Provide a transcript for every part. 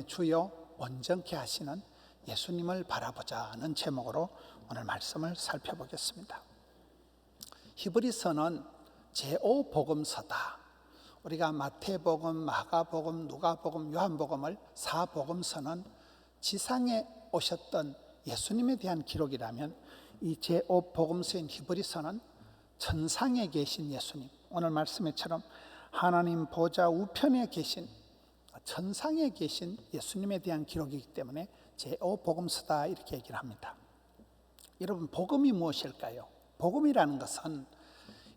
주여 온전케 하시는 예수님을 바라보자는 제목으로 오늘 말씀을 살펴보겠습니다. 히브리서는 제5복음서다. 우리가 마태복음, 마가복음, 누가복음, 요한복음을 4복음서는 지상에 오셨던 예수님에 대한 기록이라면, 이 제5복음서인 히브리서는 천상에 계신 예수님, 오늘 말씀에처럼 하나님 보좌 우편에 계신, 천상에 계신 예수님에 대한 기록이기 때문에 제5복음서다 이렇게 얘기를 합니다. 여러분, 복음이 무엇일까요? 복음이라는 것은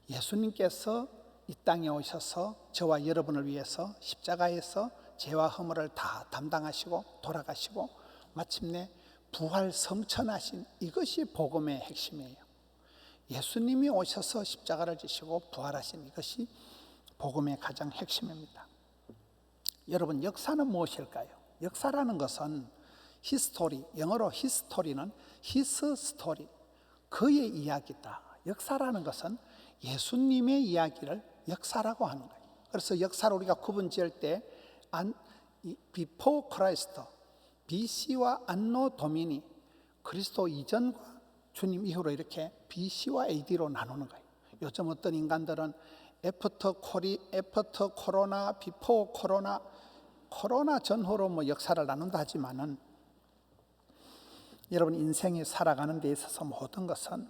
예수님께서 이 땅에 오셔서 저와 여러분을 위해서 십자가에서 죄와 허물을 다 담당하시고 돌아가시고 마침내 부활 성천하신, 이것이 복음의 핵심이에요. 예수님이 오셔서 십자가를 지시고 부활하신, 이것이 복음의 가장 핵심입니다. 여러분, 역사는 무엇일까요? 역사라는 것은 히스토리, 영어로 히스토리는 히스 스토리, 그의 이야기다. 역사라는 것은 예수님의 이야기를 역사라고 하는 거예요. 그래서 역사를 우리가 구분 지을 때 Before Christ, BC와 안노 도미니, 그리스도 이전과 주님 이후로 이렇게 BC와 AD로 나누는 거예요. 요즘 어떤 인간들은 애프터 코로나, 비포 코로나, 코로나 전후로 뭐 역사를 나눈다 하지만은, 여러분, 인생이 살아가는 데 있어서 모든 것은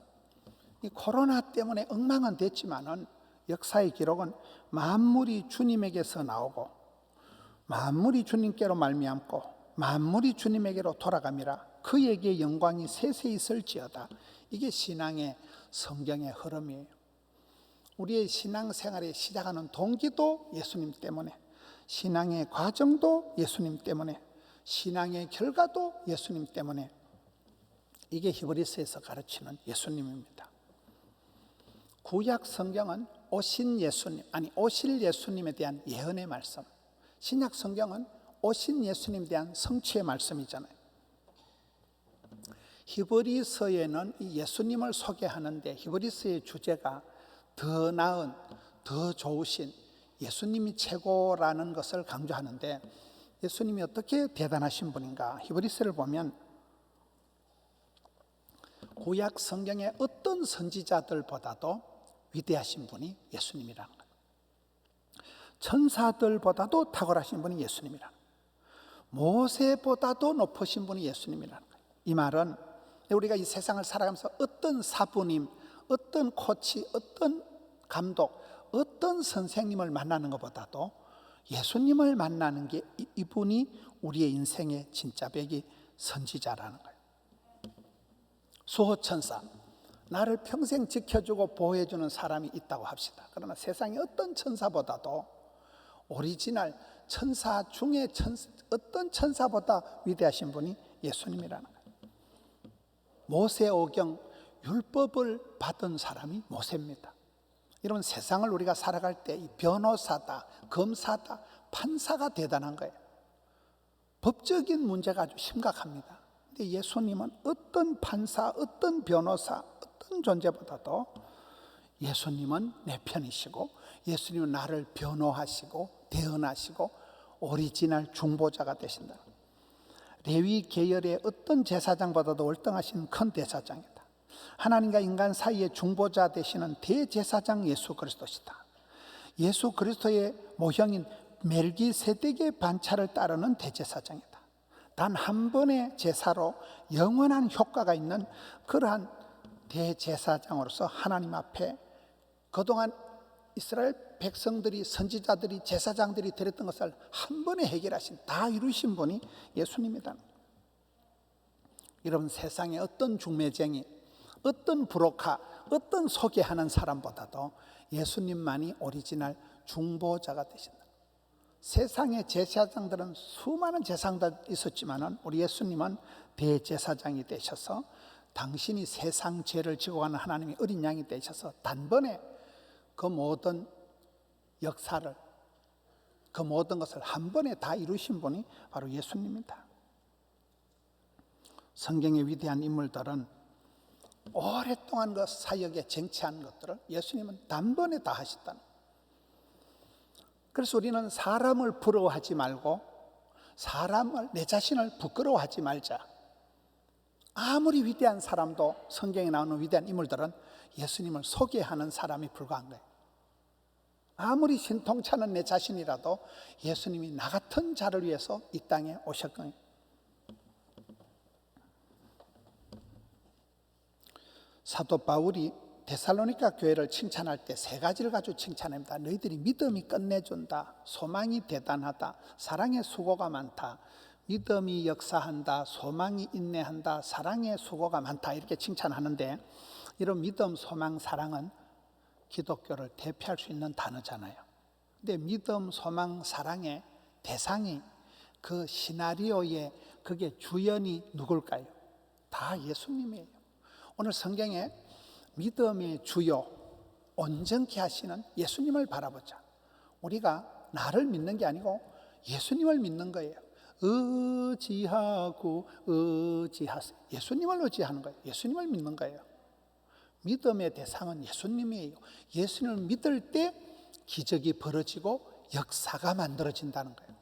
이 코로나 때문에 엉망은 됐지만은 역사의 기록은 만물이 주님에게서 나오고 만물이 주님께로 말미암고 만물이 주님에게로 돌아감이라 그에게 영광이 세세 있을지어다. 이게 신앙의, 성경의 흐름이에요. 우리의 신앙생활에 시작하는 동기도 예수님 때문에, 신앙의 과정도 예수님 때문에, 신앙의 결과도 예수님 때문에, 이게 히브리서에서 가르치는 예수님입니다. 구약 성경은 오신 예수님, 오실 예수님에 대한 예언의 말씀, 신약 성경은 오신 예수님에 대한 성취의 말씀이잖아요. 히브리서에는 이 예수님을 소개하는데 히브리서의 주제가 더 나은, 더 좋으신 예수님이 최고라는 것을 강조하는데, 예수님이 어떻게 대단하신 분인가? 히브리서를 보면 구약 성경의 어떤 선지자들보다도 위대하신 분이 예수님이라는 거예요. 천사들보다도 탁월하신 분이 예수님이라는 거예요. 모세보다도 높으신 분이 예수님이라는 거예요. 이 말은 우리가 이 세상을 살아가면서 어떤 사부님, 어떤 코치, 어떤 감독, 어떤 선생님을 만나는 것보다도 예수님을 만나는 게, 이분이 우리의 인생의 진짜 백이 선지자라는 거예요. 수호천사, 나를 평생 지켜주고 보호해주는 사람이 있다고 합시다. 그러나 세상의 어떤 천사보다도, 오리지널 천사 중에 어떤 천사보다 위대하신 분이 예수님이라는 거예요. 모세오경, 율법을 받은 사람이 모세입니다. 여러분, 세상을 우리가 살아갈 때 이 변호사다, 검사다, 판사가 대단한 거예요. 법적인 문제가 아주 심각합니다. 근데 예수님은 어떤 판사, 어떤 변호사, 어떤 존재보다도 예수님은 내 편이시고, 예수님은 나를 변호하시고 대언하시고 오리지널 중보자가 되신다. 레위 계열의 어떤 제사장보다도 월등하신 큰 대사장이다. 하나님과 인간 사이의 중보자 되시는 대제사장 예수 그리스도시다. 예수 그리스도의 모형인 멜기세덱의 반차를 따르는 대제사장이다. 단 한 번의 제사로 영원한 효과가 있는 그러한 대제사장으로서 하나님 앞에 그동안 이스라엘 백성들이, 선지자들이, 제사장들이 드렸던 것을 한 번에 해결하신, 다 이루신 분이 예수님이다. 여러분, 세상에 어떤 중매쟁이, 어떤 브로커, 어떤 소개하는 사람보다도 예수님만이 오리지널 중보자가 되신다. 세상의 제사장들은 수많은 제사장들 있었지만 우리 예수님은 대제사장이 되셔서, 당신이 세상 죄를 지고 가는 하나님의 어린 양이 되셔서 단번에 그 모든 역사를, 그 모든 것을 한 번에 다 이루신 분이 바로 예수님입니다. 성경의 위대한 인물들은 오랫동안 그 사역에 쟁취한 것들을 예수님은 단번에 다 하셨다는 거예요. 그래서 우리는 사람을 부러워하지 말고 내 자신을 부끄러워하지 말자. 아무리 위대한 사람도 성경에 나오는 위대한 인물들은 예수님을 소개하는 사람이 불과한 거예요. 아무리 신통찮은 내 자신이라도 예수님이 나 같은 자를 위해서 이 땅에 오셨거든요. 사도 바울이 데살로니가 교회를 칭찬할 때 세 가지를 가지고 칭찬합니다. 너희들이 믿음이 끝내준다, 소망이 대단하다, 사랑의 수고가 많다. 믿음이 역사한다, 소망이 인내한다, 사랑의 수고가 많다, 이렇게 칭찬하는데, 이런 믿음, 소망, 사랑은 기독교를 대표할 수 있는 단어잖아요. 근데 믿음, 소망, 사랑의 대상이, 그 시나리오의 그게 주연이 누굴까요? 다 예수님이에요. 오늘 성경에 믿음의 주요, 온전케 하시는 예수님을 바라보자. 우리가 나를 믿는 게 아니고 예수님을 믿는 거예요. 의지하고 의지하세요. 예수님을 의지하는 거예요. 예수님을 믿는 거예요. 믿음의 대상은 예수님이에요. 예수님을 믿을 때 기적이 벌어지고 역사가 만들어진다는 거예요.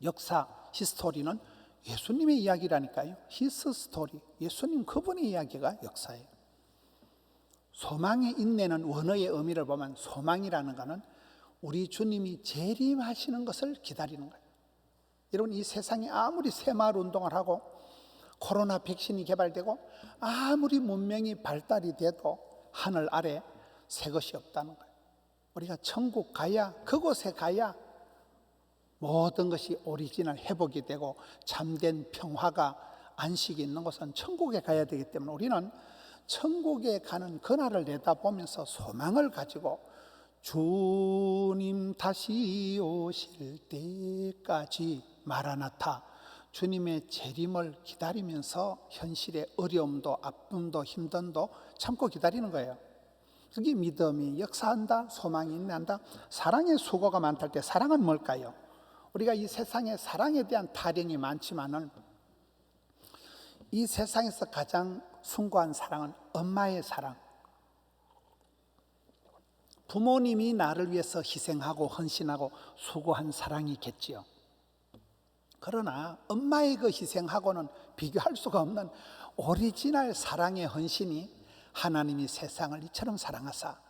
역사, 히스토리는 예수님의 이야기라니까요. 히스 스토리, 예수님 그분의 이야기가 역사예요. 소망의 인내는 원어의 의미를 보면 소망이라는 것은 우리 주님이 재림하시는 것을 기다리는 거예요. 여러분, 이 세상에 아무리 새마을 운동을 하고 코로나 백신이 개발되고 아무리 문명이 발달이 돼도 하늘 아래 새 것이 없다는 거예요. 우리가 천국 가야, 그곳에 가야 모든 것이 오리지널 회복이 되고 참된 평화가, 안식이 있는 곳은 천국에 가야 되기 때문에 우리는 천국에 가는 그날을 내다보면서 소망을 가지고 주님 다시 오실 때까지 마라나타, 주님의 재림을 기다리면서 현실의 어려움도 아픔도 힘듦도 참고 기다리는 거예요. 그게 믿음이 역사한다, 소망이 인내한다, 사랑의 수고가 많다 할 때 사랑은 뭘까요? 우리가 이 세상에 사랑에 대한 타령이 많지만은 이 세상에서 가장 숭고한 사랑은 엄마의 사랑. 부모님이 나를 위해서 희생하고 헌신하고 수고한 사랑이겠지요. 그러나 엄마의 그 희생하고는 비교할 수가 없는 오리지널 사랑의 헌신이, 하나님이 세상을 이처럼 사랑하사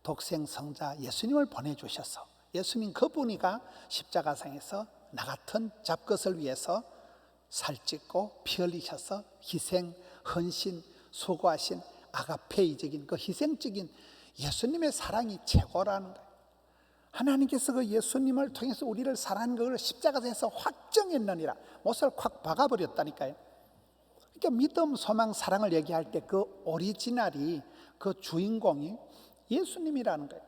독생 성자 예수님을 보내주셔서 예수님 그분이가 십자가상에서 나 같은 잡것을 위해서 살찢고 피 흘리셔서 희생, 헌신, 수고하신 아가페이적인 그 희생적인 예수님의 사랑이 최고라는 거예요. 하나님께서 그 예수님을 통해서 우리를 사랑하는 것을 십자가에서 확정했느니라, 못을 콱 박아버렸다니까요. 그러니까 믿음, 소망, 사랑을 얘기할 때 그 오리지널이, 그 주인공이 예수님이라는 거예요.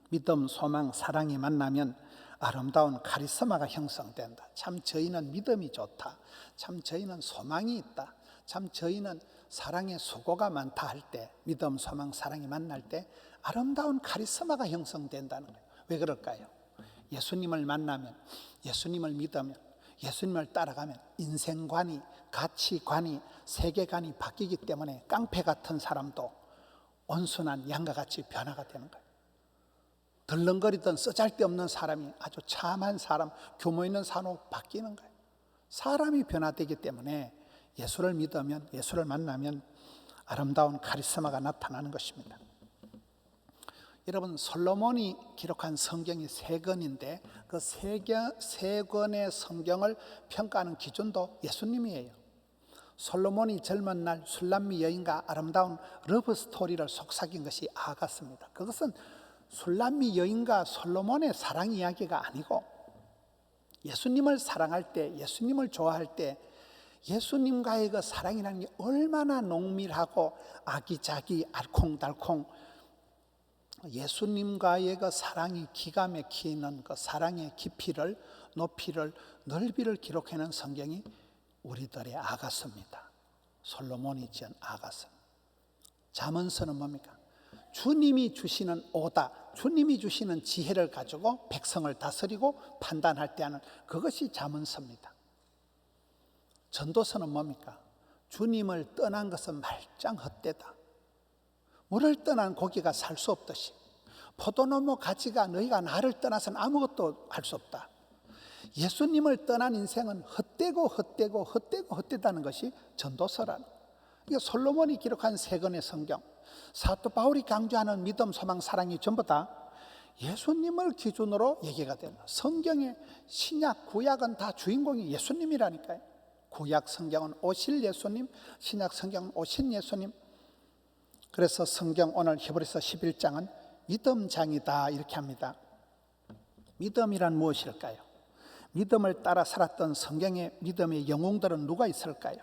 믿음, 소망, 사랑이 만나면 아름다운 카리스마가 형성된다. 참 저희는 믿음이 좋다, 참 저희는 소망이 있다, 참 저희는 사랑의 수고가 많다 할 때, 믿음, 소망, 사랑이 만날 때 아름다운 카리스마가 형성된다는 거예요. 왜 그럴까요? 예수님을 만나면, 예수님을 믿으면, 예수님을 따라가면 인생관이, 가치관이, 세계관이 바뀌기 때문에 깡패 같은 사람도 온순한 양과 같이 변화가 되는 거예요. 덜렁거리던 쓰잘데없는 사람이 아주 참한 사람, 규모 있는 사람으로 바뀌는 거예요. 사람이 변화되기 때문에 예수를 믿으면, 예수를 만나면 아름다운 카리스마가 나타나는 것입니다. 여러분, 솔로몬이 기록한 성경이 3권인데 그 세 권의 성경을 평가하는 기준도 예수님이에요. 솔로몬이 젊은 날 술람미 여인과 아름다운 러브 스토리를 속삭인 것이 아가스입니다. 그것은 술람미 여인과 솔로몬의 사랑 이야기가 아니고 예수님을 사랑할 때, 예수님을 좋아할 때 예수님과의 그 사랑이라는 게 얼마나 농밀하고 아기자기 알콩달콩, 예수님과의 그 사랑이 기가 막히는 그 사랑의 깊이를, 높이를, 넓이를 기록해낸 성경이 우리들의 아가서입니다. 솔로몬이 지은 아가서. 잠언서는 뭡니까? 주님이 주시는 오다, 주님이 주시는 지혜를 가지고 백성을 다스리고 판단할 때 하는 그것이 잠언서입니다. 전도서는 뭡니까? 주님을 떠난 것은 말짱 헛되다. 물을 떠난 고기가 살 수 없듯이 포도나무 가지가 너희가 나를 떠나서는 아무것도 할 수 없다. 예수님을 떠난 인생은 헛되다는 것이 전도서라는 거예요. 이게 솔로몬이 기록한 세 권의 성경, 사도 바울이 강조하는 믿음, 소망, 사랑이 전부 다 예수님을 기준으로 얘기가 되는 거예요. 성경의 신약, 구약은 다 주인공이 예수님이라니까요. 구약 성경은 오실 예수님, 신약 성경은 오신 예수님. 그래서 성경 오늘 히브리서 11장은 믿음장이다 이렇게 합니다. 믿음이란 무엇일까요? 믿음을 따라 살았던 성경의 믿음의 영웅들은 누가 있을까요?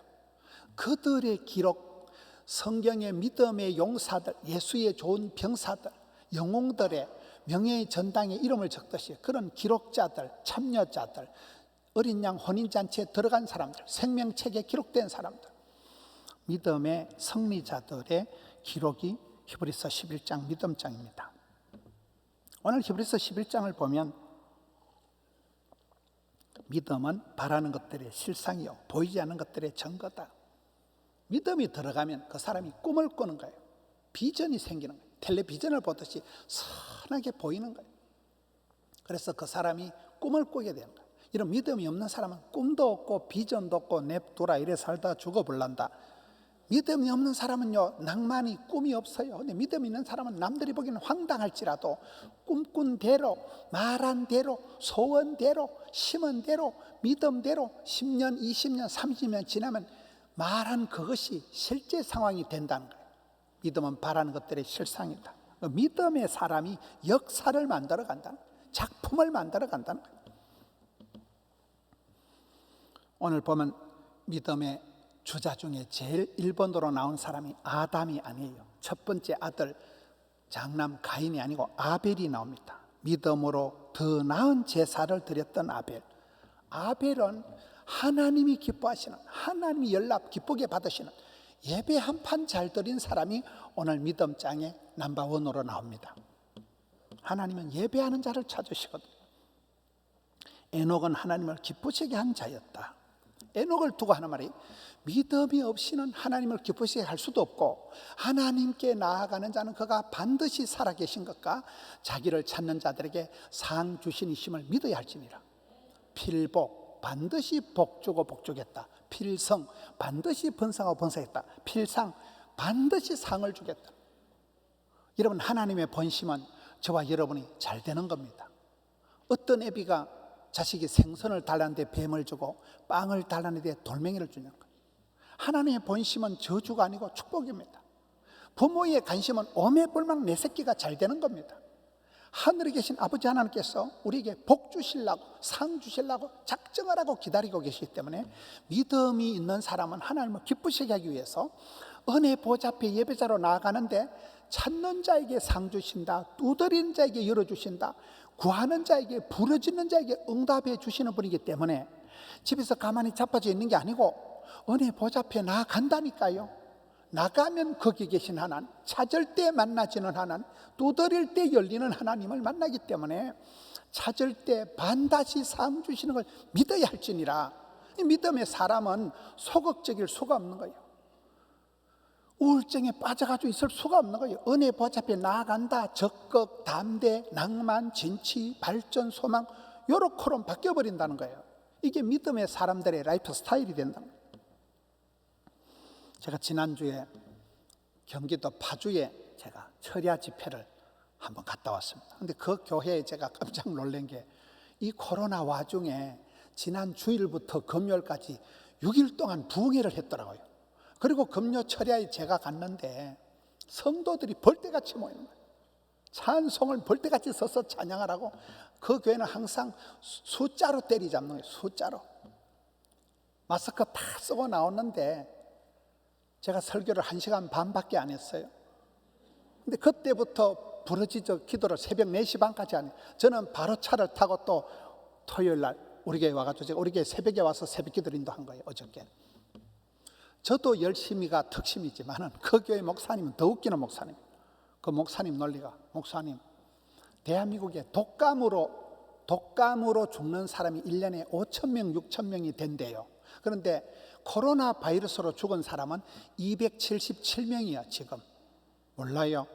그들의 기록, 성경의 믿음의 용사들, 예수의 좋은 병사들, 영웅들의 명예의 전당에 이름을 적듯이 그런 기록자들, 참여자들, 어린 양 혼인잔치에 들어간 사람들, 생명책에 기록된 사람들, 믿음의 승리자들의 기록이 히브리서 11장 믿음장입니다. 오늘 히브리서 11장을 보면 믿음은 바라는 것들의 실상이요 보이지 않는 것들의 증거다. 믿음이 들어가면 그 사람이 꿈을 꾸는 거예요. 비전이 생기는 거예요. 텔레비전을 보듯이 선하게 보이는 거예요. 그래서 그 사람이 꿈을 꾸게 되는 거예요. 이런 믿음이 없는 사람은 꿈도 없고 비전도 없고 냅둬라 이래 살다 죽어버린다. 믿음이 없는 사람은요, 낭만이 꿈이 없어요. 근데 믿음이 있는 사람은 남들이 보기에는 황당할지라도 꿈꾼 대로, 말한 대로, 소원대로, 심은 대로, 믿음대로 10년, 20년, 30년 지나면 말한 그것이 실제 상황이 된다는 거예요. 믿음은 바라는 것들의 실상이다. 믿음의 사람이 역사를 만들어 간다는 거예요. 작품을 만들어 간다는 거예요. 오늘 보면 믿음의 주자 중에 제일 1번으로 나온 사람이 아담이 아니에요. 첫 번째 아들 장남 가인이 아니고 아벨이 나옵니다. 믿음으로 더 나은 제사를 드렸던 아벨. 아벨은 하나님이 기뻐하시는, 하나님이 연락 기쁘게 받으시는 예배 한 판 잘 드린 사람이 오늘 믿음장에 넘버원으로 나옵니다. 하나님은 예배하는 자를 찾으시거든요. 에녹은 하나님을 기쁘시게 한 자였다. 에녹을 두고 하는 말이 믿음이 없이는 하나님을 기쁘시게 할 수도 없고 하나님께 나아가는 자는 그가 반드시 살아계신 것과 자기를 찾는 자들에게 상 주신이심을 믿어야 할지니라. 필복 반드시 복주고 복주겠다. 필성 반드시 번성하고 번성했다. 필상 반드시 상을 주겠다. 여러분, 하나님의 본심은 저와 여러분이 잘 되는 겁니다. 어떤 애비가 자식이 생선을 달라는데 뱀을 주고 빵을 달라는데 돌멩이를 주는 거예요. 하나님의 본심은 저주가 아니고 축복입니다. 부모의 관심은 오매불망 내 새끼가 잘 되는 겁니다. 하늘에 계신 아버지 하나님께서 우리에게 복 주시려고, 상 주시려고 작정을 하고 기다리고 계시기 때문에 믿음이 있는 사람은 하나님을 기쁘시게 하기 위해서 은혜 보좌 앞에 예배자로 나아가는데 찾는 자에게 상 주신다, 두드리는 자에게 열어주신다, 구하는 자에게, 부르짖는 자에게 응답해 주시는 분이기 때문에 집에서 가만히 자빠져 있는 게 아니고 은혜 보좌 앞에 나아간다니까요. 나가면 거기 계신 하나님, 찾을 때 만나지는 하나님, 두드릴 때 열리는 하나님을 만나기 때문에 찾을 때 반드시 상 주시는 걸 믿어야 할지니라. 이 믿음의 사람은 소극적일 수가 없는 거예요. 우울증에 빠져가지고 있을 수가 없는 거예요. 은혜 보좌 앞에 나아간다. 적극, 담대, 낭만, 진취, 발전, 소망 요렇게로 바뀌어버린다는 거예요. 이게 믿음의 사람들의 라이프 스타일이 된다는 거예요. 제가 지난주에 경기도 파주에 제가 철야 집회를 한번 갔다 왔습니다. 근데 그 교회에 제가 깜짝 놀란 게 이 코로나 와중에 지난 주일부터 금요일까지 6일 동안 부흥회를 했더라고요. 그리고 금요 철야에 제가 갔는데 성도들이 벌떼같이 모이는 거예요. 찬송을 벌떼같이 서서 찬양하라고. 그 교회는 항상 숫자로 때리잡는 거예요. 숫자로. 마스크 다 쓰고 나오는데 제가 설교를 1시간 반밖에 안 했어요. 근데 그때부터 부르짖어 기도를 새벽 4시 반까지 안 해요. 저는 바로 차를 타고 또 토요일 날 우리 교회 와가지고 제가 우리 교회 새벽에 와서 새벽 기도 인도한 거예요. 어저께. 저도 열심히가 특심이지만은 그 교회 목사님은 더 웃기는 목사님. 그 목사님 논리가, 목사님, 대한민국에 독감으로 죽는 사람이 1년에 5,000명, 6,000명이 된대요. 그런데 코로나 바이러스로 죽은 사람은 277명이야 지금. 몰라요?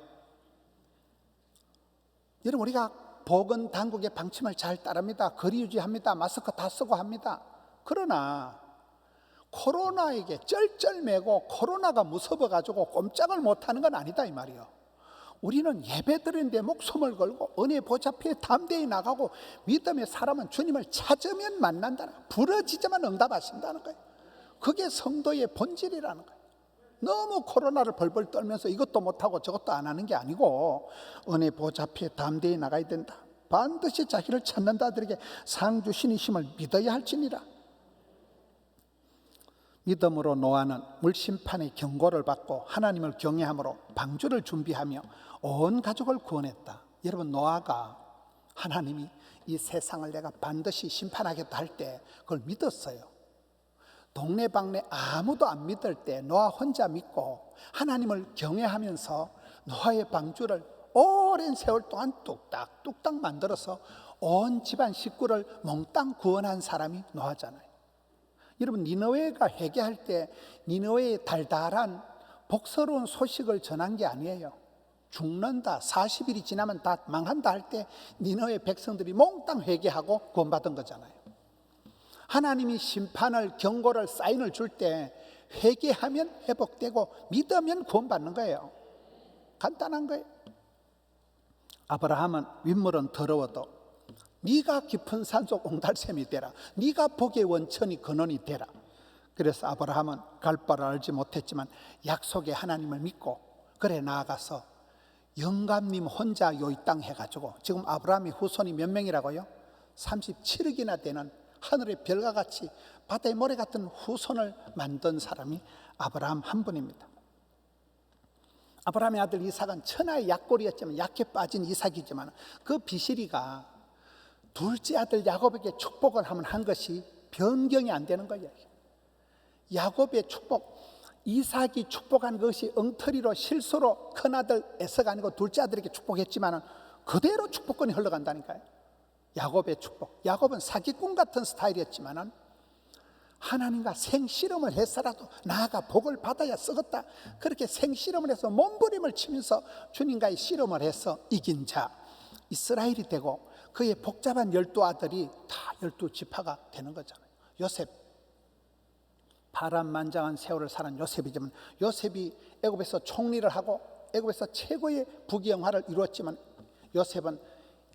여러분, 우리가 보건 당국의 방침을 잘 따릅니다. 거리 유지합니다. 마스크 다 쓰고 합니다. 그러나 코로나에게 쩔쩔매고 코로나가 무서워가지고 꼼짝을 못하는 건 아니다 이 말이요. 우리는 예배드리는데 목숨을 걸고 은혜 보좌표에 담대히 나가고 믿음의 사람은 주님을 찾으면 만난다는 거예요. 부러지자만 응답하신다는 거예요. 그게 성도의 본질이라는 거예요. 너무 코로나를 벌벌 떨면서 이것도 못하고 저것도 안 하는 게 아니고 은혜 보좌표에 담대히 나가야 된다. 반드시 자기를 찾는 자들에게 상 주시니심을 믿어야 할지니라. 믿음으로 노아는 물심판의 경고를 받고 하나님을 경외함으로 방주를 준비하며 온 가족을 구원했다. 여러분, 노아가 하나님이 이 세상을 내가 반드시 심판하겠다 할 때 그걸 믿었어요. 동네방네 아무도 안 믿을 때 노아 혼자 믿고 하나님을 경외하면서 노아의 방주를 오랜 세월 동안 뚝딱 만들어서 온 집안 식구를 몽땅 구원한 사람이 노아잖아요. 여러분, 니느웨가 회개할 때 니느웨의 달달한 복스러운 소식을 전한 게 아니에요. 죽는다, 40일이 지나면 다 망한다 할 때 니느웨 백성들이 몽땅 회개하고 구원받은 거잖아요. 하나님이 심판을, 경고를, 사인을 줄 때 회개하면 회복되고 믿으면 구원받는 거예요. 간단한 거예요. 아브라함은 윗물은 더러워도 네가 깊은 산속 옹달샘이 되라. 네가 복의 원천이 근원이 되라. 그래서 아브라함은 갈 바를 알지 못했지만 약속의 하나님을 믿고 그래 나아가서 영감님 혼자 요 이 땅 해가지고 지금 아브라함의 후손이 몇 명이라고요? 37억이나 되는 하늘의 별과 같이 바다의 모래 같은 후손을 만든 사람이 아브라함 한 분입니다. 아브라함의 아들 이삭은 천하의 약골이었지만 약해 빠진 이삭이지만 그 비실이가 둘째 아들 야곱에게 축복을 하면 한 것이 변경이 안 되는 거예요. 야곱의 축복, 이삭이 축복한 것이 엉터리로 실수로 큰아들 에서가 아니고 둘째 아들에게 축복했지만 그대로 축복권이 흘러간다니까요. 야곱의 축복, 야곱은 사기꾼 같은 스타일이었지만 하나님과 생실험을 해서라도 나아가 복을 받아야 쓰겠다. 그렇게 생실험을 해서 몸부림을 치면서 주님과의 실험을 해서 이긴 자 이스라엘이 되고 그의 복잡한 12아들이 다 12지파가 되는 거잖아요. 요셉, 파란만장한 세월을 살은 요셉이지만 요셉이 애굽에서 총리를 하고 애굽에서 최고의 부귀영화를 이루었지만 요셉은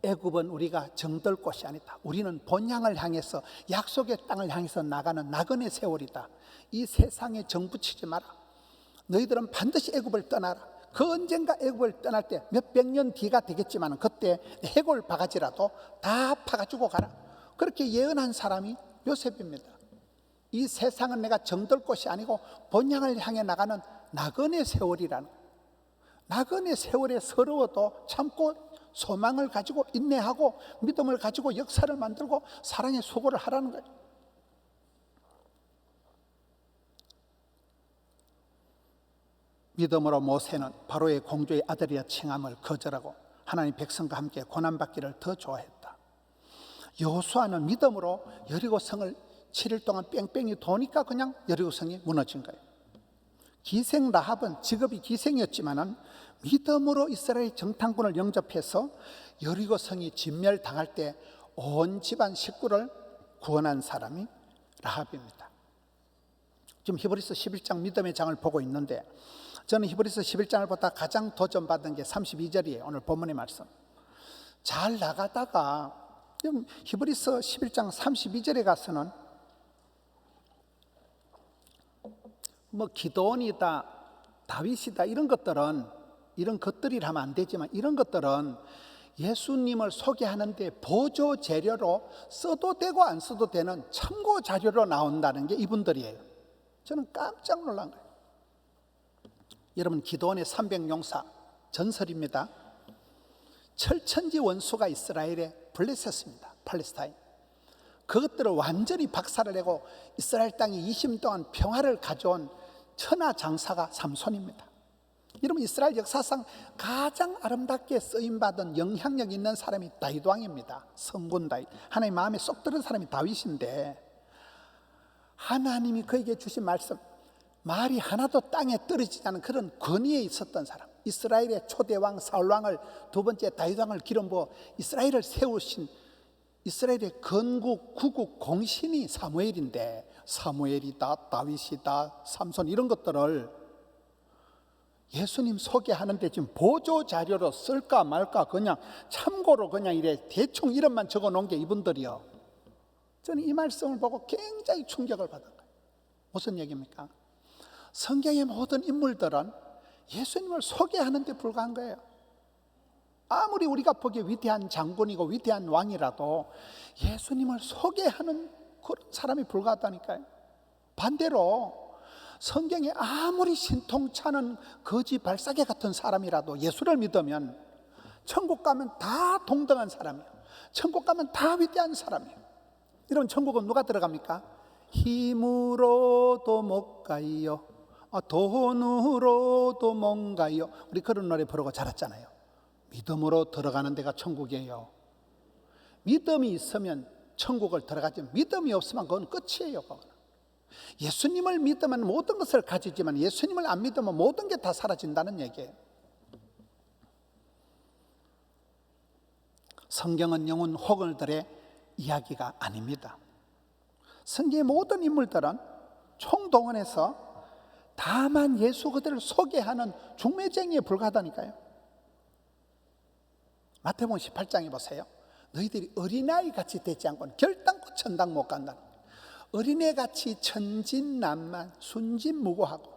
애굽은 우리가 정들 곳이 아니다. 우리는 본향을 향해서 약속의 땅을 향해서 나가는 나그네 세월이다. 이 세상에 정붙이지 마라. 너희들은 반드시 애굽을 떠나라. 그 언젠가 애굽을 떠날 때 몇백 년 뒤가 되겠지만 그때 해골 바가지라도 다 파가지고 가라. 그렇게 예언한 사람이 요셉입니다. 이 세상은 내가 정들 곳이 아니고 본향을 향해 나가는 나그네 세월이라는, 나그네 세월에 서러워도 참고 소망을 가지고 인내하고 믿음을 가지고 역사를 만들고 사랑의 수고를 하라는 거예요. 믿음으로 모세는 바로의 공주의 아들이라 칭함을 거절하고 하나님 백성과 함께 고난받기를 더 좋아했다. 여호수아는 믿음으로 여리고성을 7일 동안 뺑뺑이 도니까 그냥 여리고성이 무너진 거예요. 기생 라합은 직업이 기생이었지만은 믿음으로 이스라엘 정탐꾼을 영접해서 여리고성이 진멸당할 때 온 집안 식구를 구원한 사람이 라합입니다. 지금 히브리서 11장 믿음의 장을 보고 있는데 저는 히브리서 11장을 보다 가장 도전받은 게 32절이에요. 오늘 본문의 말씀. 잘 나가다가 히브리서 11장 32절에 가서는 뭐 기도원이다, 다윗이다 이런 것들이라면 안 되지만 이런 것들은 예수님을 소개하는데 보조 재료로 써도 되고 안 써도 되는 참고 자료로 나온다는 게 이분들이에요. 저는 깜짝 놀란 거예요. 여러분, 기도원의 300용사 전설입니다. 철천지 원수가 이스라엘에 블레셋입니다. 팔레스타인. 그것들을 완전히 박살을 내고 이스라엘 땅에 20년 동안 평화를 가져온 천하장사가 삼손입니다. 여러분, 이스라엘 역사상 가장 아름답게 쓰임받은 영향력 있는 사람이 다윗 왕입니다. 성군 다윗. 하나님 마음에 쏙 들은 사람이 다윗인데 하나님이 그에게 주신 말씀, 말이 하나도 땅에 떨어지지 않은 그런 권위에 있었던 사람, 이스라엘의 초대왕 사울왕을 두 번째 다윗왕을 기름 부어 이스라엘을 세우신 이스라엘의 건국 구국 공신이 사무엘인데, 사무엘이다, 다윗이다, 삼손 이런 것들을 예수님 소개하는데 지금 보조 자료로 쓸까 말까 그냥 참고로 그냥 이래 대충 이름만 적어 놓은 게 이분들이요. 저는 이 말씀을 보고 굉장히 충격을 받은 거예요. 무슨 얘기입니까? 성경의 모든 인물들은 예수님을 소개하는 데 불과한 거예요. 아무리 우리가 보기에 위대한 장군이고 위대한 왕이라도 예수님을 소개하는 그런 사람이 불과하다니까요. 반대로 성경에 아무리 신통찮은 거지 발사계 같은 사람이라도 예수를 믿으면 천국 가면 다 동등한 사람이에요. 천국 가면 다 위대한 사람이에요. 이런 천국은 누가 들어갑니까? 힘으로도 못 가요, 돈으로도 못 가요. 우리 그런 노래 부르고 자랐잖아요. 믿음으로 들어가는 데가 천국이에요. 믿음이 있으면 천국을 들어가지, 믿음이 없으면 그건 끝이에요. 그건. 예수님을 믿으면 모든 것을 가지지만 예수님을 안 믿으면 모든 게 다 사라진다는 얘기예요. 성경은 영혼 호걸들의 이야기가 아닙니다. 성경의 모든 인물들은 총동원해서 다만 예수 그들을 소개하는 중매쟁이에 불과하다니까요. 마태복음 18장에 보세요. 너희들이 어린아이같이 되지 않고는 결단코 천당 못 간다. 어린애같이 천진난만 순진무구하고,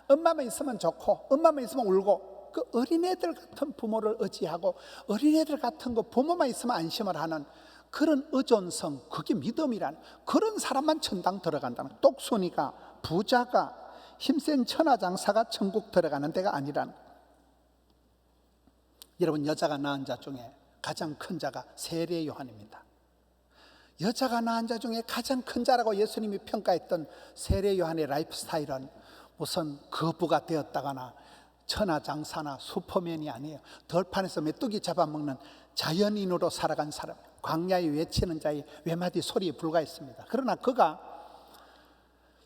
엄마만 있으면 좋고 엄마만 있으면 울고, 그 어린애들 같은 부모를 의지하고 어린애들 같은 거 부모만 있으면 안심을 하는 그런 의존성, 그게 믿음이라는, 그런 사람만 천당 들어간다는, 똑순이가 부자가 힘센 천하장사가 천국 들어가는 데가 아니라는. 여러분, 여자가 낳은 자 중에 가장 큰 자가 세례 요한입니다. 여자가 낳은 자 중에 가장 큰 자라고 예수님이 평가했던 세례 요한의 라이프 스타일은 무슨 거부가 되었다거나 천하장사나 슈퍼맨이 아니에요. 들판에서 메뚜기 잡아먹는 자연인으로 살아간 사람, 광야에 외치는 자의 외마디 소리에 불과했습니다. 그러나 그가,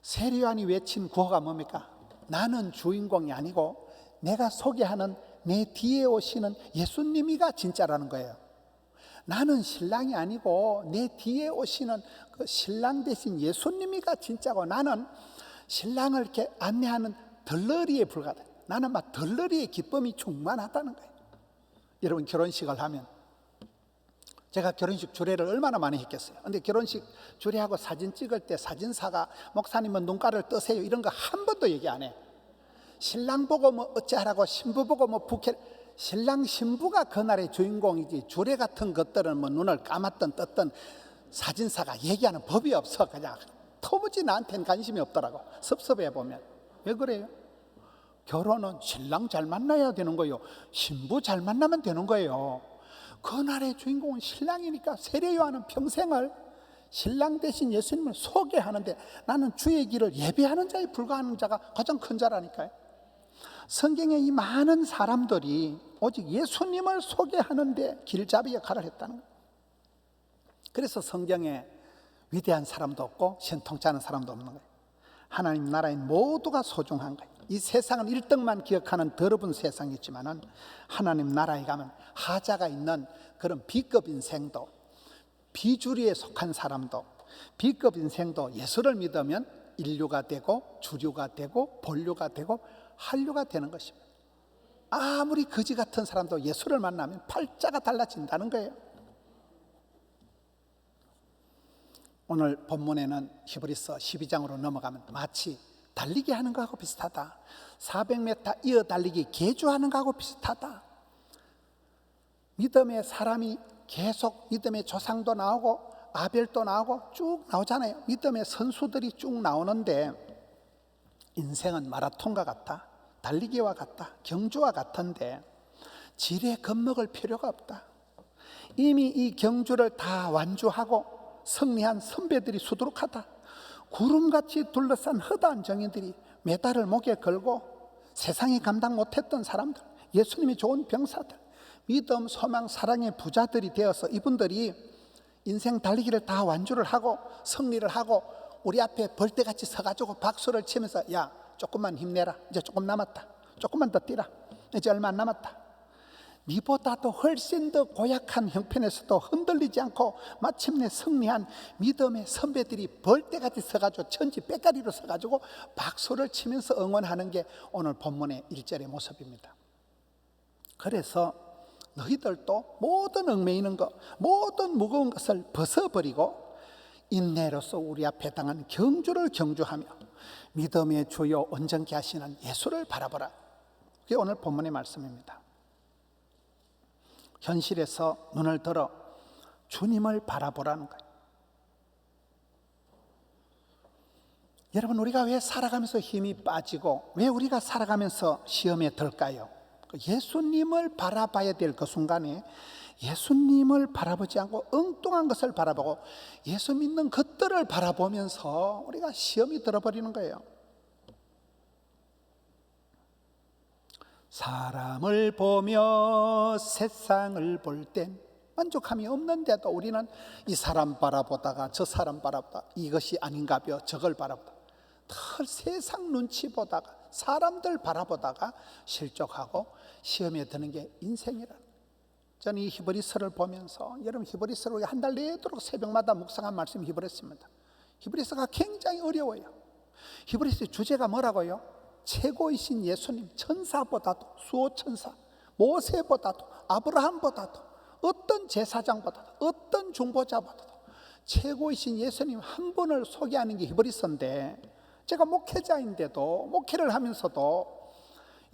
세례 요한이 외친 구호가 뭡니까? 나는 주인공이 아니고 내가 소개하는 내 뒤에 오시는 예수님이가 진짜라는 거예요. 나는 신랑이 아니고 내 뒤에 오시는 그 신랑 대신 예수님이가 진짜고, 나는 신랑을 이렇게 안내하는 덜러리에 불과하다. 나는 막 덜러리의 기쁨이 충만하다는 거예요. 여러분, 결혼식을 하면, 제가 결혼식 주례를 얼마나 많이 했겠어요. 근데 결혼식 주례하고 사진 찍을 때 사진사가 목사님은 눈가를 뜨세요 이런 거 한 번도 얘기 안 해요. 신랑 보고 뭐 어찌하라고, 신부 보고 뭐 부케, 신랑 신부가 그날의 주인공이지 주례 같은 것들은 뭐 눈을 감았든 떴든 사진사가 얘기하는 법이 없어. 그냥 도무지 나한테는 관심이 없더라고. 섭섭해 보면. 왜 그래요? 결혼은 신랑 잘 만나야 되는 거예요. 신부 잘 만나면 되는 거예요. 그날의 주인공은 신랑이니까 세례 요한은 평생을 신랑 대신 예수님을 소개하는데, 나는 주의 길을 예배하는 자에 불과한 자가 가장 큰 자라니까요. 성경에 이 많은 사람들이 오직 예수님을 소개하는데 길잡이 역할을 했다는 거예요. 그래서 성경에 위대한 사람도 없고 신통치 않은 사람도 없는 거예요. 하나님 나라인 모두가 소중한 거예요. 이 세상은 1등만 기억하는 더러운 세상이지만은 하나님 나라에 가면 하자가 있는 그런 B급 인생도, 비주류에 속한 사람도, B급 인생도 예수를 믿으면 인류가 되고 주류가 되고 본류가 되고 한류가 되는 것입니다. 아무리 거지 같은 사람도 예수를 만나면 팔자가 달라진다는 거예요. 오늘 본문에는 히브리서 12장으로 넘어가면 마치 달리기 하는 거하고 비슷하다, 400m 이어 달리기 계주하는 거하고 비슷하다. 믿음의 사람이 계속, 믿음의 조상도 나오고 아벨도 나오고 쭉 나오잖아요. 믿음의 선수들이 쭉 나오는데, 인생은 마라톤과 같다, 달리기와 같다, 경주와 같은데 지레 겁먹을 필요가 없다. 이미 이 경주를 다 완주하고 승리한 선배들이 수두룩하다. 구름같이 둘러싼 허다한 정인들이 메달을 목에 걸고 세상이 감당 못했던 사람들, 예수님이 좋은 병사들, 믿음, 소망, 사랑의 부자들이 되어서 이분들이 인생 달리기를 다 완주를 하고 승리를 하고 우리 앞에 벌떼같이 서가지고 박수를 치면서, 야 조금만 힘내라, 이제 조금 남았다, 조금만 더 뛰라. 이제 얼마 안 남았다. 니보다도 훨씬 더 고약한 형편에서도 흔들리지 않고 마침내 승리한 믿음의 선배들이 벌떼같이 서가지고 천지 빽가리로 서가지고 박수를 치면서 응원하는 게 오늘 본문의 1절의 모습입니다. 그래서 너희들도 모든 얽매이는 것, 모든 무거운 것을 벗어버리고 인내로서 우리 앞에 당한 경주를 경주하며 믿음의 주요 온전케 하시는 예수를 바라보라. 그게 오늘 본문의 말씀입니다. 현실에서 눈을 들어 주님을 바라보라는 거예요. 여러분, 우리가 왜 살아가면서 힘이 빠지고 왜 우리가 살아가면서 시험에 들까요? 예수님을 바라봐야 될 그 순간에 예수님을 바라보지 않고 엉뚱한 것을 바라보고 예수 믿는 것들을 바라보면서 우리가 시험이 들어버리는 거예요. 사람을 보며 세상을 볼 땐 만족함이 없는데도 우리는 이 사람 바라보다가 저 사람 바라보다가 이것이 아닌가벼 저걸 바라보다가 늘 세상 눈치 보다가 사람들 바라보다가 실족하고 시험에 드는 게 인생이라는. 저는 이 히브리서를 보면서, 여러분 히브리서를 한 달 내도록 새벽마다 묵상한 말씀 히브리서입니다. 히브리서가 굉장히 어려워요. 히브리서의 주제가 뭐라고요? 최고이신 예수님, 천사보다도 수호천사, 모세보다도 아브라함보다도 어떤 제사장보다도 어떤 중보자보다도 최고이신 예수님 한 분을 소개하는 게 히브리서인데, 제가 목회자인데도 목회를 하면서도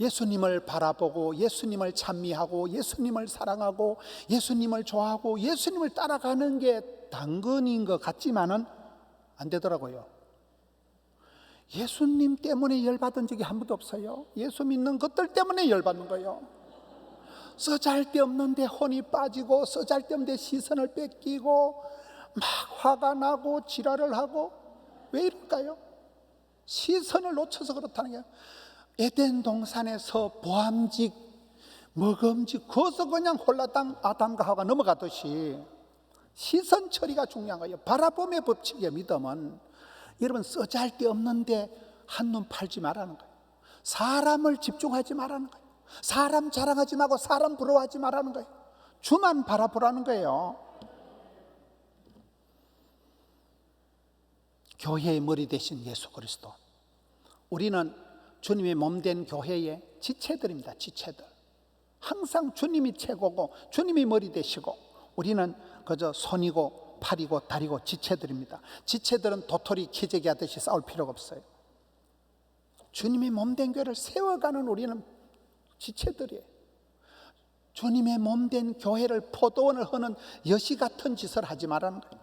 예수님을 바라보고 예수님을 찬미하고 예수님을 사랑하고 예수님을 좋아하고 예수님을 따라가는 게 당근인 것 같지만은 안 되더라고요. 예수님 때문에 열받은 적이 한 번도 없어요. 예수 믿는 것들 때문에 열받는 거예요. 쓰잘데없는데 혼이 빠지고 쓰잘데없는데 시선을 뺏기고 막 화가 나고 지랄을 하고. 왜 이럴까요? 시선을 놓쳐서 그렇다는 거예요. 에덴 동산에서 보암직 먹음직 거기서 그냥 홀라당 아담과 하와가 넘어가듯이 시선 처리가 중요한 거예요. 바라봄의 법칙이에요. 믿음은 여러분 쓰잘데없는데 한눈 팔지 말라는 거예요. 사람을 집중하지 말라는 거예요. 사람 자랑하지 말고 사람 부러워하지 말라는 거예요. 주만 바라보라는 거예요. 교회의 머리 대신 예수 그리스도. 우리는 주님의 몸된 교회의 지체들입니다. 지체들. 항상 주님이 최고고 주님이 머리 되시고 우리는 그저 손이고 팔이고 다리고 지체들입니다. 지체들은 도토리 키재기 하듯이 싸울 필요가 없어요. 주님의 몸된 교회를 세워가는 우리는 지체들이에요. 주님의 몸된 교회를 포도원을 허는 여시 같은 짓을 하지 말라는 거예요.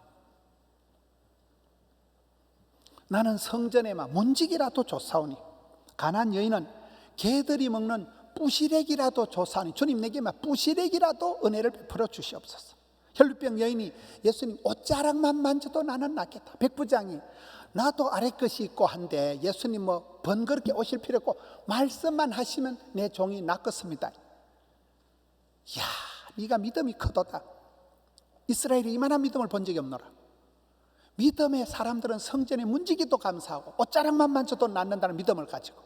나는 성전에만 문지기라도 줬사오니 가난 여인은 개들이 먹는 뿌시래기라도 줬사오니 주님 내게만 뿌시래기라도 은혜를 베풀어 주시옵소서. 혈루병 여인이 예수님 옷자락만 만져도 나는 낫겠다. 백부장이 나도 아래 것이 있고 한데 예수님 뭐 번거롭게 오실 필요 없고 말씀만 하시면 내 종이 낫겠습니다. 야, 네가 믿음이 크도다. 이스라엘이 이만한 믿음을 본 적이 없노라. 믿음의 사람들은 성전에 문지기도 감사하고 옷자락만 만져도 낫는다는 믿음을 가지고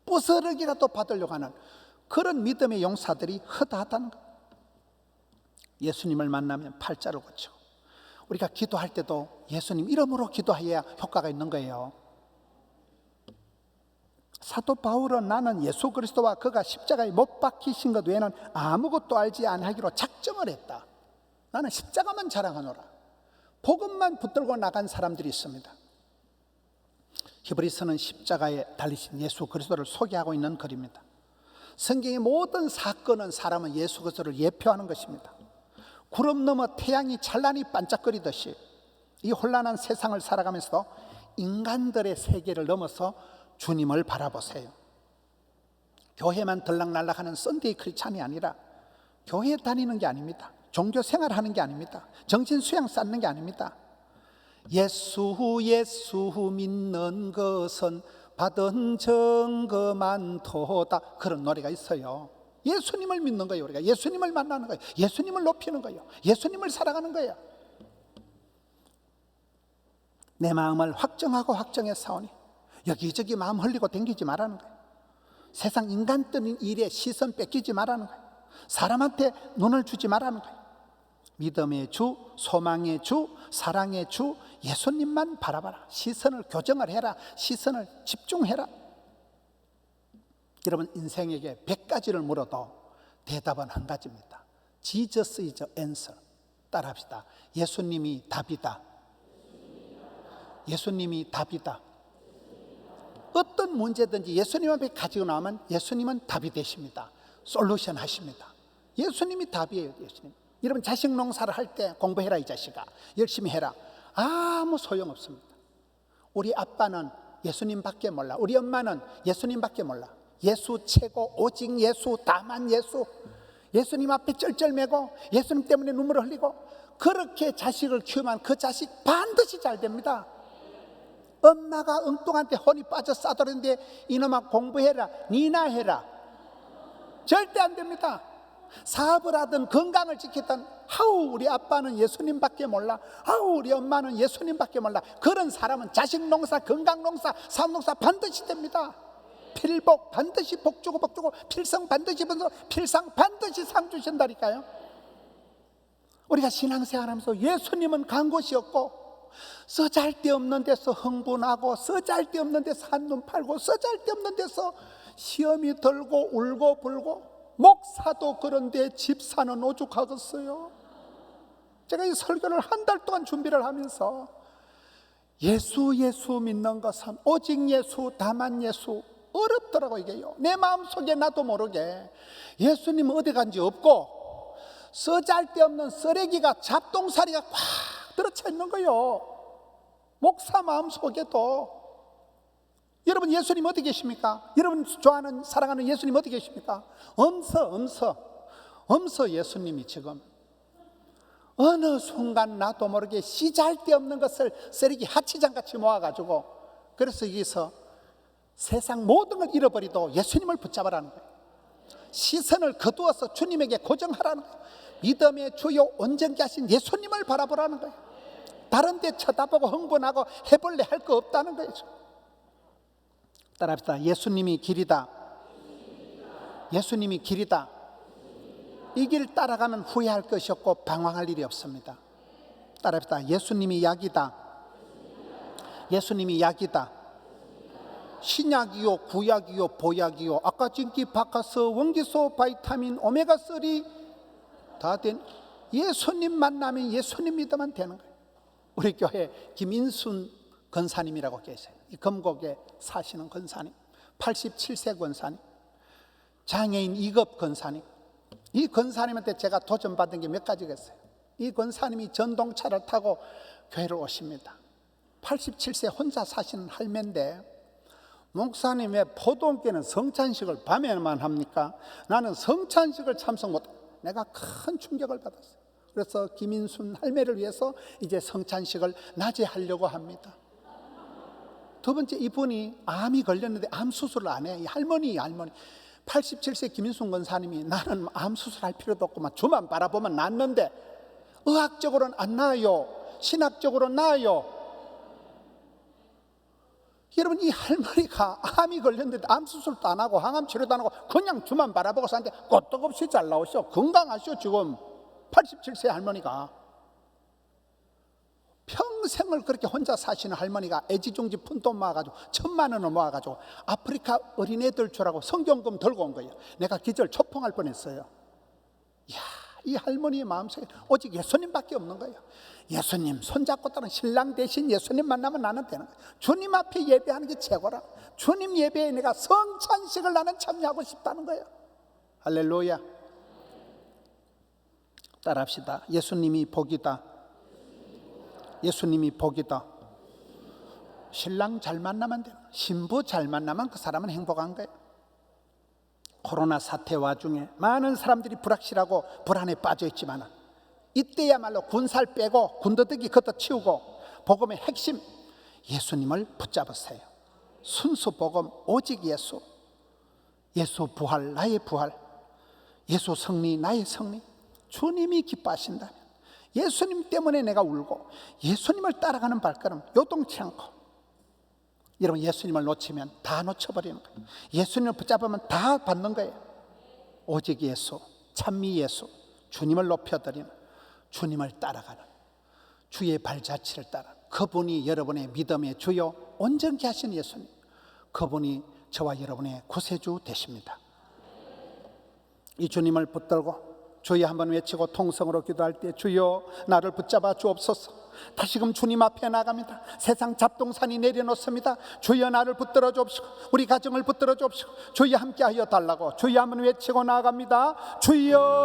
부스러기라도 받으려고 하는 그런 믿음의 용사들이 허다하다는 것. 예수님을 만나면 팔자를 고치고 우리가 기도할 때도 예수님 이름으로 기도해야 효과가 있는 거예요. 사도 바울은 나는 예수 그리스도와 그가 십자가에 못 박히신 것 외에는 아무것도 알지 아니하기로 작정을 했다. 나는 십자가만 자랑하노라. 복음만 붙들고 나간 사람들이 있습니다. 히브리서는 십자가에 달리신 예수 그리스도를 소개하고 있는 글입니다. 성경의 모든 사건은 사람은 예수 그리스도를 예표하는 것입니다. 구름 너머 태양이 찬란히 반짝거리듯이 이 혼란한 세상을 살아가면서도 인간들의 세계를 넘어서 주님을 바라보세요. 교회만 들락날락하는 썬데이 크리스찬이 아니라 교회 다니는 게 아닙니다. 종교 생활하는 게 아닙니다. 정신 수양 쌓는 게 아닙니다. 예수 믿는 것은 받은 증거 많도다. 그런 노래가 있어요. 예수님을 믿는 거예요. 우리가 예수님을 만나는 거예요. 예수님을 높이는 거예요. 예수님을 살아가는 거예요. 내 마음을 확정하고 확정해 싸우니 여기저기 마음 흘리고 댕기지 말라는 거예요. 세상 인간 뜨는 일에 시선 뺏기지 말라는 거예요. 사람한테 눈을 주지 말라는 거예요. 믿음의 주, 소망의 주, 사랑의 주 예수님만 바라봐라. 시선을 교정을 해라. 시선을 집중해라. 여러분, 인생에게 100가지를 물어도 대답은 한 가지입니다. Jesus is the answer. 따라합시다. 예수님이 답이다. 예수님이 답이다. 어떤 문제든지 예수님 앞에 가지고 나오면 예수님은 답이 되십니다. 솔루션 하십니다. 예수님이 답이에요. 예수님. 여러분, 자식 농사를 할 때 공부해라 이 자식아. 열심히 해라. 아무 소용없습니다. 우리 아빠는 예수님밖에 몰라. 우리 엄마는 예수님밖에 몰라. 예수 최고, 오직 예수, 다만 예수. 예수님 앞에 쩔쩔매고 예수님 때문에 눈물을 흘리고 그렇게 자식을 키우면 그 자식 반드시 잘 됩니다. 엄마가 엉뚱한테 혼이 빠져 싸돌았는데 이놈아 공부해라, 니나 해라. 절대 안 됩니다. 사업을 하든 건강을 지키든 아우 우리 아빠는 예수님밖에 몰라, 아우 우리 엄마는 예수님밖에 몰라. 그런 사람은 자식 농사, 건강 농사, 사업 농사 반드시 됩니다. 필복 반드시 복 주고 복 주고, 필성 반드시 번성, 필상 반드시 상 주신다니까요. 우리가 신앙생활하면서 예수님은 간 곳이 없고 쓰잘데없는 데서 흥분하고 쓰잘데없는 데서 한눈 팔고 쓰잘데없는 데서 시험이 들고 울고 불고, 목사도 그런데 집사는 오죽하겠어요. 제가 이 설교를 한 달 동안 준비를 하면서 예수 믿는 것은 오직 예수, 다만 예수. 어렵더라고 이게요. 내 마음속에 나도 모르게 예수님은 어디 간지 없고 쓰잘데없는 쓰레기가, 잡동사리가 꽉 들어차 있는 거예요. 목사 마음속에도. 여러분, 예수님 어디 계십니까? 여러분 좋아하는 사랑하는 예수님 어디 계십니까? 엄서 예수님이 지금 어느 순간 나도 모르게 시잘데없는 것을 쓰레기 하치장같이 모아가지고, 그래서 여기서 세상 모든 걸 잃어버리도 예수님을 붙잡으라는 거예요. 시선을 거두어서 주님에게 고정하라는 거예요. 믿음의 주요 온전케 하신 예수님을 바라보라는 거예요. 다른 데 쳐다보고 흥분하고 해볼래 할 거 없다는 거예요. 따라합시다. 예수님이 길이다. 예수님이 길이다. 이 길 따라가면 후회할 것이 없고 방황할 일이 없습니다. 따라합시다. 예수님이 약이다. 예수님이 약이다. 신약이요, 구약이요, 보약이요, 아까 진기, 바카스, 원기소, 바이타민, 오메가3 다 된 예수님 만나면 예수님 믿으면 되는 거예요. 우리 교회 김인순 권사님이라고 계세요. 이 금곡에 사시는 권사님, 87세 권사님, 장애인 2급 권사님. 이 권사님한테 제가 도전받은 게 몇 가지가 있어요. 이 권사님이 전동차를 타고 교회를 오십니다. 87세 혼자 사시는 할매인데, 목사님 왜 포동교는 성찬식을 밤에만 합니까? 나는 성찬식을 참석 못해. 내가 큰 충격을 받았어요. 그래서 김인순 할매를 위해서 이제 성찬식을 낮에 하려고 합니다. 두 번째, 이분이 암이 걸렸는데 암 수술을 안 해. 이 할머니 87세 김인순 권사님이 나는 암 수술할 필요도 없고만 주만 바라보면 낫는데 의학적으로는 안 나아요. 신학적으로 나아요. 여러분, 이 할머니가 암이 걸렸는데 암 수술도 안 하고 항암 치료도 안 하고 그냥 주만 바라보고 사는데 끄떡없이 잘 나오셔. 건강하셔. 지금 87세 할머니가 평생을 그렇게 혼자 사시는 할머니가 애지중지 푼돈 모아가지고 1,000만 원을 모아가지고 아프리카 어린애들 주라고 성경금 들고 온 거예요. 내가 기절 초풍할 뻔했어요. 이야, 이 할머니의 마음속에 오직 예수님밖에 없는 거예요. 예수님 손잡고 따른 신랑 대신 예수님 만나면 나는 되는 거예요. 주님 앞에 예배하는 게 최고라. 주님 예배에 내가 성찬식을 나는 참여하고 싶다는 거예요. 할렐루야. 따라합시다. 예수님이 복이다. 예수님이 복이다. 신랑 잘 만나면 돼요. 신부 잘 만나면 그 사람은 행복한 거예요. 코로나 사태 와중에 많은 사람들이 불확실하고 불안에 빠져 있지만 이때야말로 군살 빼고 군더더기 걷어치우고 복음의 핵심 예수님을 붙잡으세요. 순수 복음, 오직 예수. 예수 부활, 나의 부활. 예수 승리, 나의 승리. 주님이 기뻐하신다면, 예수님 때문에 내가 울고 예수님을 따라가는 발걸음 요동치 않고 여러분, 예수님을 놓치면 다 놓쳐버리는 거예요. 예수님을 붙잡으면 다 받는 거예요. 오직 예수, 찬미 예수, 주님을 높여드리는, 주님을 따라가는, 주의 발자취를 따라, 그분이 여러분의 믿음의 주요 온전케 하신 예수님, 그분이 저와 여러분의 구세주 되십니다. 이 주님을 붙들고 주여 한번 외치고 통성으로 기도할 때, 주여 나를 붙잡아 주옵소서. 다시금 주님 앞에 나갑니다. 세상 잡동사니 내려놓습니다. 주여 나를 붙들어 주옵시고 우리 가정을 붙들어 주옵시고 주여 함께하여 달라고 주여 한번 외치고 나아갑니다. 주여.